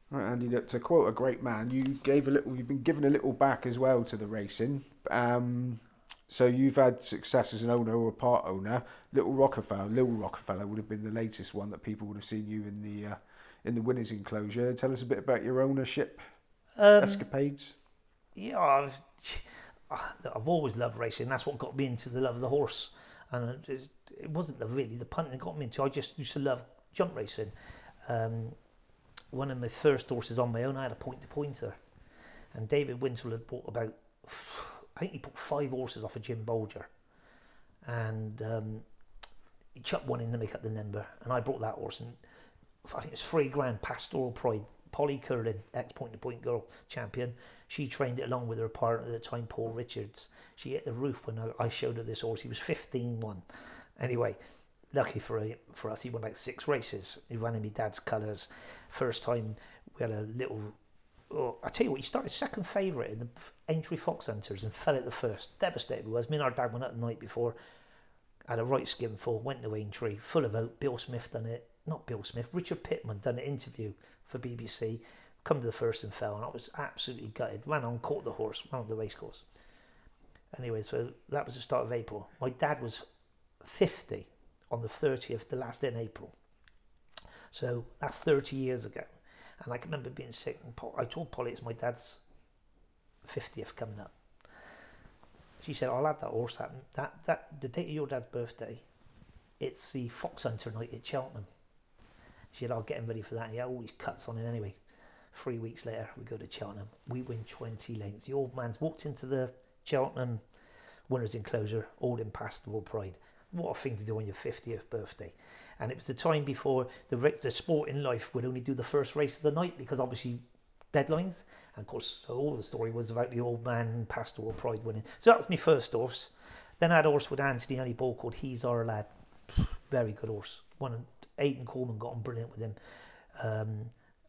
Right, Andy, to quote a great man, you've been given a little back as well to the racing. So you've had success as an owner or a part owner. Little Rockefeller would have been the latest one that people would have seen you in the winners' enclosure. Tell us a bit about your ownership Um, escapades. yeah, I've always loved racing. That's what got me into the love of the horse. And it wasn't really the punt that got me into. I just used to love jump racing. Um, One of my first horses on my own, I had a pointer, and David Winslow had bought I think he bought 5 horses off of Jim Bolger, and he chucked one in to make up the number, and I brought that horse, and I think it was 3 grand, Pastoral Pride. Polly Curlin, ex point girl champion, she trained it along with her partner at the time, Paul Richards. She hit the roof when I showed her this horse. He was 15-1. Anyway, lucky for us, he won about 6 races. He ran in my dad's colours. First time we had a little. Oh, I tell you what, he started second favourite in the Aintree Fox Hunters and fell at the first. Devastated he was. Me and our dad went up the night before, had a right skinful, went to Aintree, full of hope. Bill Smith done it. Not Bill Smith, Richard Pittman done an interview for BBC. Come to the first and fell, and I was absolutely gutted. Ran on, caught the horse, ran on the racecourse. Anyway, so that was the start of April. My dad was 50 on the 30th, the last day in April. So that's 30 years ago. And I can remember being sick, and I told Polly it's my dad's 50th coming up. She said, I'll have that horse, that the date of your dad's birthday, it's the Fox Hunter night at Cheltenham. She said, I'll get him ready for that. And he had all these cuts on him anyway. 3 weeks later, we go to Cheltenham. We win 20 lengths. The old man's walked into the Cheltenham winners' enclosure, all in Pastoral Pride. What a thing to do on your 50th birthday. And it was the time before the sport in life would only do the first race of the night because obviously deadlines. And of course, all the story was about the old man Pastoral Pride winning. So that was my first horse. Then I had a horse with Anthony Honeyball called He's Our Lad. Very good horse. Aidan Coleman got on brilliant with him.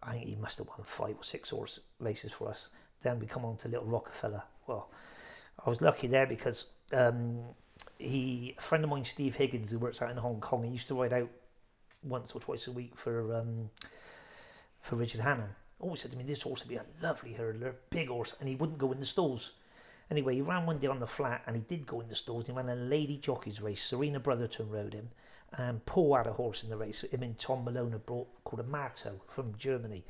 I think he must have won 5 or 6 horse races for us. Then we come on to Little Rockefeller. Well, I was lucky there because a friend of mine, Steve Higgins, who works out in Hong Kong, he used to ride out once or twice a week for Richard Hannon. Always said to me, this horse would be a lovely hurdler, big horse, and he wouldn't go in the stalls. Anyway, he ran one day on the flat, and he did go in the stalls. He ran a lady jockey's race. Serena Brotherton rode him, and Paul had a horse in the race. Him and Tom Malone had brought called a Marteau from Germany,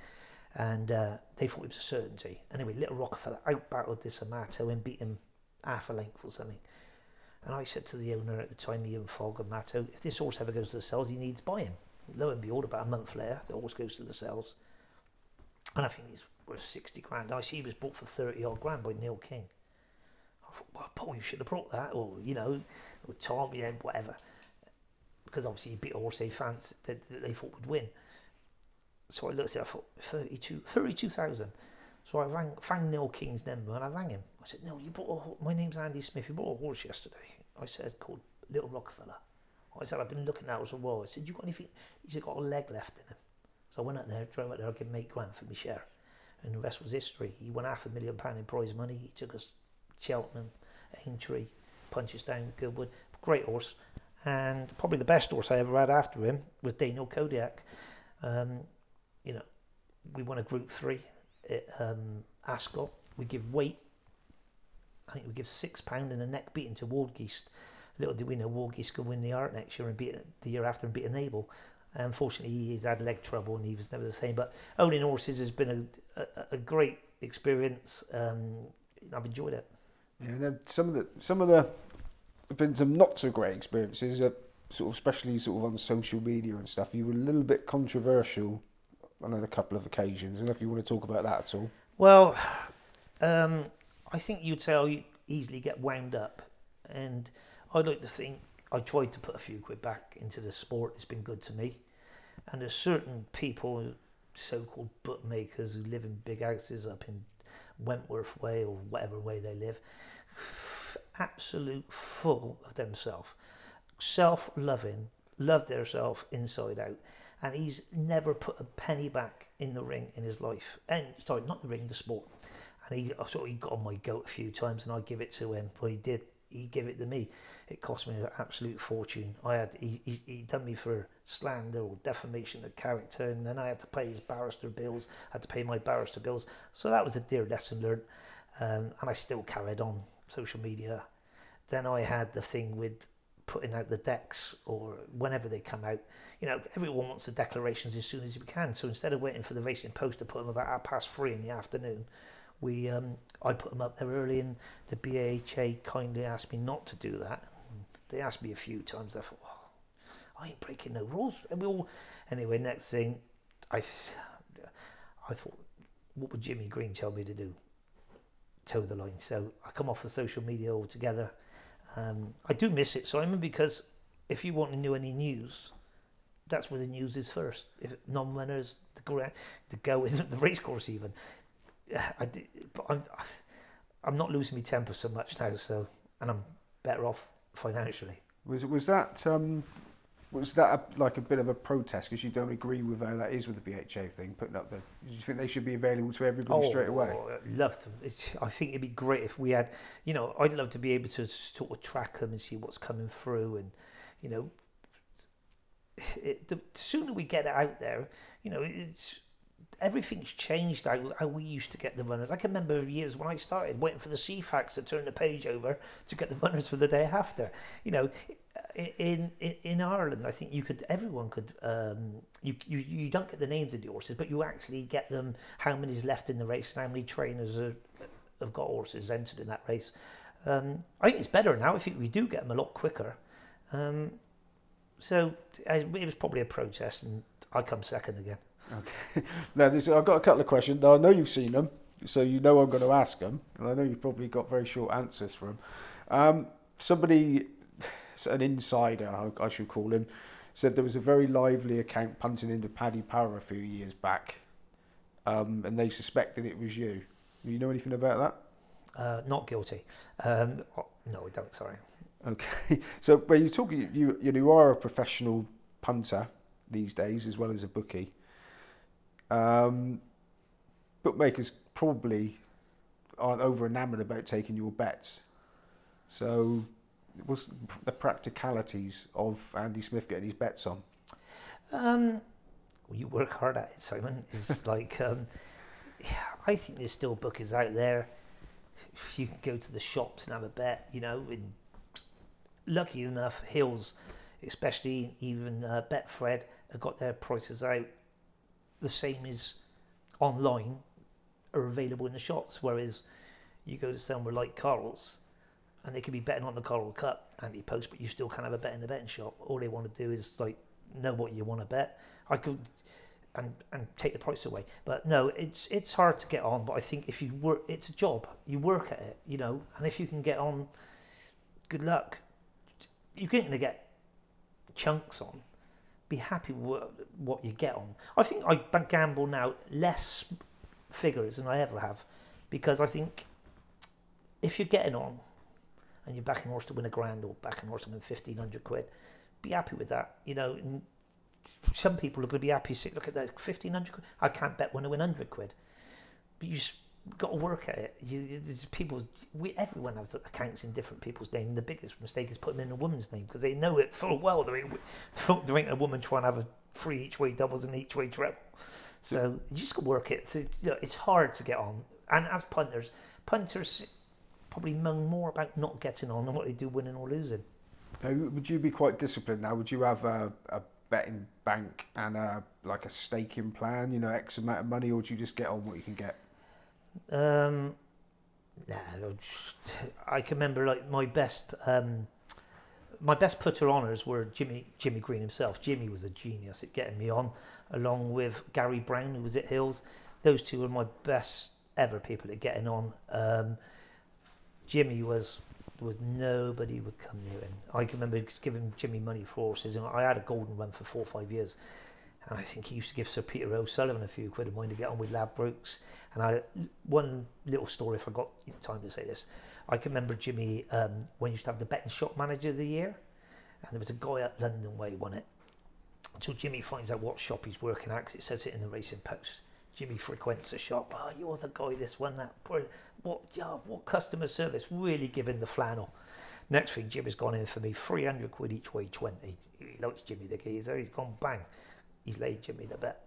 and they thought it was a certainty. Anyway, Little Rockefeller out-battled this Amato and beat him half a length or something. And I said to the owner at the time, Ian Fogg and Matto, if this horse ever goes to the cells, he needs buying. Lo and behold, about a month later, the horse goes to the cells. And I think he's worth 60 grand. I see he was bought for 30 odd grand by Neil King. I thought, well, Paul, you should have brought that. Or, with Tom, whatever. Because obviously he beat a horse they fancied, that they thought would win. So I looked at it, I thought, 32,000. So I found Neil King's number and I rang him. I said, no, my name's Andy Smith, you bought a horse yesterday. I said, called Little Rockefeller. I said, I've been looking at it for a while. I said, you got anything? He said, got a leg left in him. So I went up there, drove up there, I gave him 8 grand for my share. And the rest was history. He won £500,000 in prize money. He took us Cheltenham, Aintree, Punchestown, Goodwood. Great horse. And probably the best horse I ever had after him was Daniel Kodiak. We won a Group 3 at Ascot. We give weight. I think we give £6 in a neck beating to Wardgeist. Little did we know Wardgeist could win the Art next year and beat it the year after and beat an Able. Unfortunately, he's had leg trouble and he was never the same. But owning horses has been a great experience. I've enjoyed it. Yeah, and some of the been some not so great experiences, sort of especially sort of on social media and stuff. You were a little bit controversial on a couple of occasions. I don't know if you want to talk about that at all. Well, I think you'd say I easily get wound up, and I'd like to think I tried to put a few quid back into the sport. It's been good to me. And there's certain people, so-called bookmakers, who live in big houses up in Wentworth Way or whatever way they live, absolute full of themselves, self-loving, love theirself inside out. And he's never put a penny back in the ring in his life. And sorry, not the ring, the sport. And he got on my goat a few times, and I give it to him. Well, he did he gave it to me. It cost me an absolute fortune. He done me for slander or defamation of character, and then I had to pay his barrister bills, had to pay my barrister bills. So that was a dear lesson learned, and I still carried on social media. Then I had the thing with putting out the decks, or whenever they come out, you know, everyone wants the declarations as soon as you can. So instead of waiting for the Racing Post to put them about 3:30 in the afternoon, I put them up there early, and the BAHA kindly asked me not to do that. They asked me a few times. I thought, oh, I ain't breaking no rules. And anyway, next thing, I thought, what would Jimmy Green tell me to do? Toe the line. So I come off the social media altogether. I do miss it, Simon, because if you want to know any news, that's where the news is first. If non-runners, the go in the race course even. I'm not losing my temper so much now, and I'm better off financially. Was that like a bit of a protest because you don't agree with how that is with the BHA thing, putting up the? Do you think they should be available to everybody straight away? I'd love to. I think it'd be great if we had, you know, I'd love to be able to sort of track them and see what's coming through, and you know, the sooner we get it out there, you know, everything's changed how we used to get the runners. I can remember years when I started waiting for the CFAX to turn the page over to get the runners for the day after. You know, in Ireland, I think everyone could. You don't get the names of the horses, but you actually get them. How many's left in the race, and how many trainers have got horses entered in that race. I think it's better now. I think we do get them a lot quicker. So it was probably a protest, and I come second again. Okay. Now, I've got a couple of questions. Now, I know you've seen them, so you know I'm going to ask them, and I know you've probably got very short answers for them. Somebody, an insider, I should call him, said there was a very lively account punting into Paddy Power a few years back, and they suspected it was you. Do you know anything about that? Not guilty. No, I don't. Sorry. Okay. So, when you talk, you are a professional punter these days as well as a bookie. Bookmakers probably aren't over enamoured about taking your bets. So, what's the practicalities of Andy Smith getting his bets on? Well, you work hard at it, Simon. It's like, I think there's still bookies out there. You can go to the shops and have a bet, you know. And lucky enough, Hills, especially even Betfred, have got their prices out. The same as online are available in the shops, whereas you go to somewhere like Carl's and they could be betting on the Coral Cup anti-post, but you still can't have a bet in the betting shop. All they want to do is like know what you want to bet. I could and take the price away, but no, it's hard to get on. But I think if you work, it's a job. You work at it, you know, and if you can get on, good luck. You're going to get chunks on. Be happy with what you get on. I think I gamble now less figures than I ever have, because I think if you're getting on and you're backing a horse to win £1,000 or backing a horse to win £1,500, be happy with that. You know, and some people are going to be happy. Say, look at that, £1,500. I can't bet when I win £100, but you just got to work at it. Everyone has accounts in different people's names. The biggest mistake is putting in a woman's name, because they know it full well. There ain't a woman trying to have a 3 each way doubles and each way treble. So you just got to work it. So, you know, it's hard to get on. And as punters probably moan more about not getting on than what they do winning or losing. Now, would you be quite disciplined now? Would you have a betting bank and a staking plan? You know, X amount of money, or do you just get on what you can get? I can remember like my best putter honours were Jimmy Green himself. Jimmy was a genius at getting me on, along with Gary Brown, who was at Hills. Those two were my best ever people at getting on. Jimmy was nobody would come near him. I can remember giving Jimmy money for horses, and I had a golden run for 4 or 5 years. And I think he used to give Sir Peter O'Sullivan a few quid of mine to get on with Ladbrokes. And one little story, if I got time to say this, I can remember Jimmy when he used to have the betting shop manager of the year, and there was a guy at London Way won it. So Jimmy finds out what shop he's working at, because it says it in the Racing Post. Jimmy frequents the shop. Oh, you're the guy this one that. What customer service, really giving the flannel. Next thing, Jimmy's gone in for me, 300 quid each way, 20. He likes Jimmy the geezer. He's gone bang. He's laid Jimmy the bet.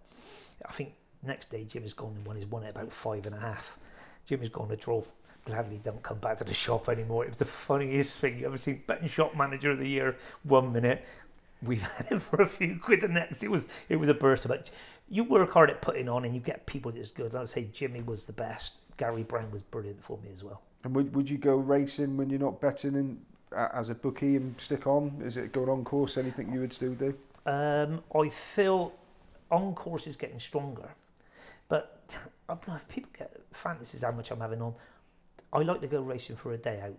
I think next day Jimmy's gone and won it about 5.5. Jimmy's gone to draw. Gladly don't come back to the shop anymore. It was the funniest thing you ever seen. Betting shop manager of the year 1 minute. We've had him for a few quid the next. It was a burst. But you work hard at putting on and you get people that's good. I'd say Jimmy was the best. Gary Brown was brilliant for me as well. And would you go racing when you're not betting in, as a bookie and stick on? Is it going on course? Anything you would still do? I feel on course is getting stronger. But I don't know, people get fantasies how much I'm having on. I like to go racing for a day out.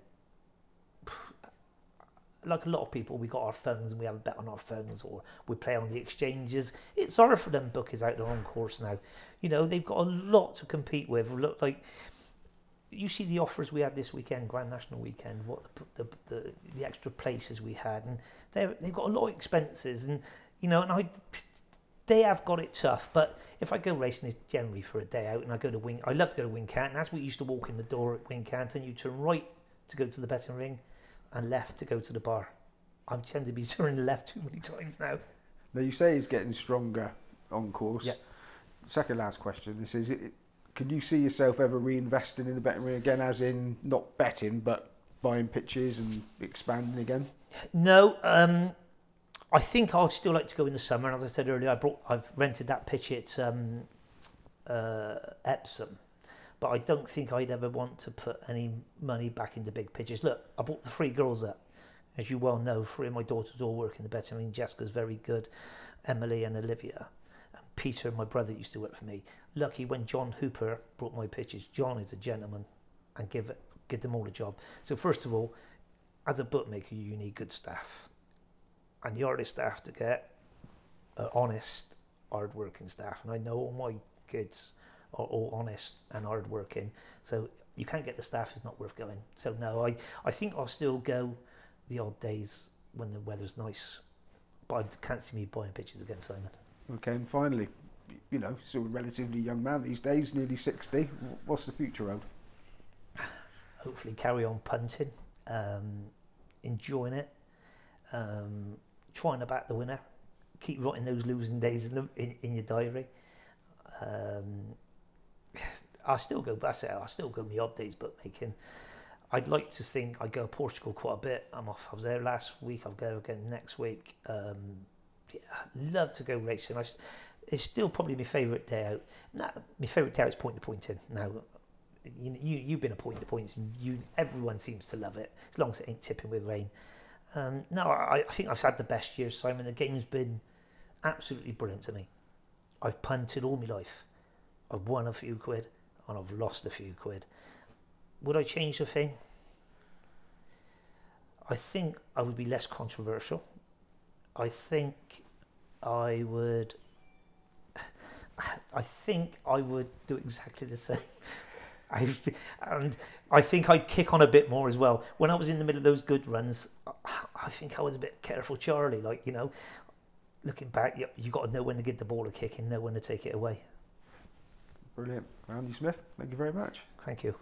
Like a lot of people, we got our phones and we have a bet on our phones, or we play on the exchanges. It's hard for them bookies out there on course now. You know, they've got a lot to compete with. Look, like, you see the offers we had this weekend, Grand National weekend, what the extra places we had, and they've got a lot of expenses, and you know, and they have got it tough. But if I go racing, it's generally for a day out, and I love to go to Wincanton. That's we used to walk in the door at Wincanton. You turn right to go to the betting ring, and left to go to the bar. I tend to be turning left too many times now. Now you say it's getting stronger on course. Yeah. Second last question. This is: can you see yourself ever reinvesting in the betting ring again, as in not betting but buying pitches and expanding again? No. I think I'd still like to go in the summer. And as I said earlier, I've rented that pitch at Epsom. But I don't think I'd ever want to put any money back into big pitches. Look, I brought the 3 girls up. As you well know, 3 of my daughters all work in the betting ring. Jessica's very good, Emily and Olivia. And Peter, my brother, used to work for me. Lucky when John Hooper brought my pitches. John is a gentleman and give them all a job. So first of all, as a bookmaker, you need good staff. And the hardest staff to get are honest, hard-working staff. And I know all my kids are all honest and hard-working. So you can't get the staff, it's not worth going. So no, I think I'll still go the odd days when the weather's nice. But I can't see me buying pitches again, Simon. Okay, and finally, you know, still a relatively young man these days, nearly 60. What's the future hold? Hopefully carry on punting, enjoying it, trying to back the winner, keep writing those losing days in your diary. I'll still go my odd days bookmaking. I'd like to think I go to Portugal quite a bit. I'm off. I was there last week. I'll go again next week. I'd love to go racing. It's still probably my favourite day out. My favourite day out is point to pointing. Now, you've been a point to points, and everyone seems to love it as long as it ain't tipping with rain. No, I think I've had the best year, Simon. The game's been absolutely brilliant to me. I've punted all my life. I've won a few quid and I've lost a few quid. Would I change the thing? I think I would be less controversial. I think I would do exactly the same. And I think I'd kick on a bit more as well. When I was in the middle of those good runs, I think I was a bit careful Charlie. Like, you know, looking back, you got to know when to give the ball a kick and know when to take it away. Brilliant. Andy Smith, thank you very much. Thank you.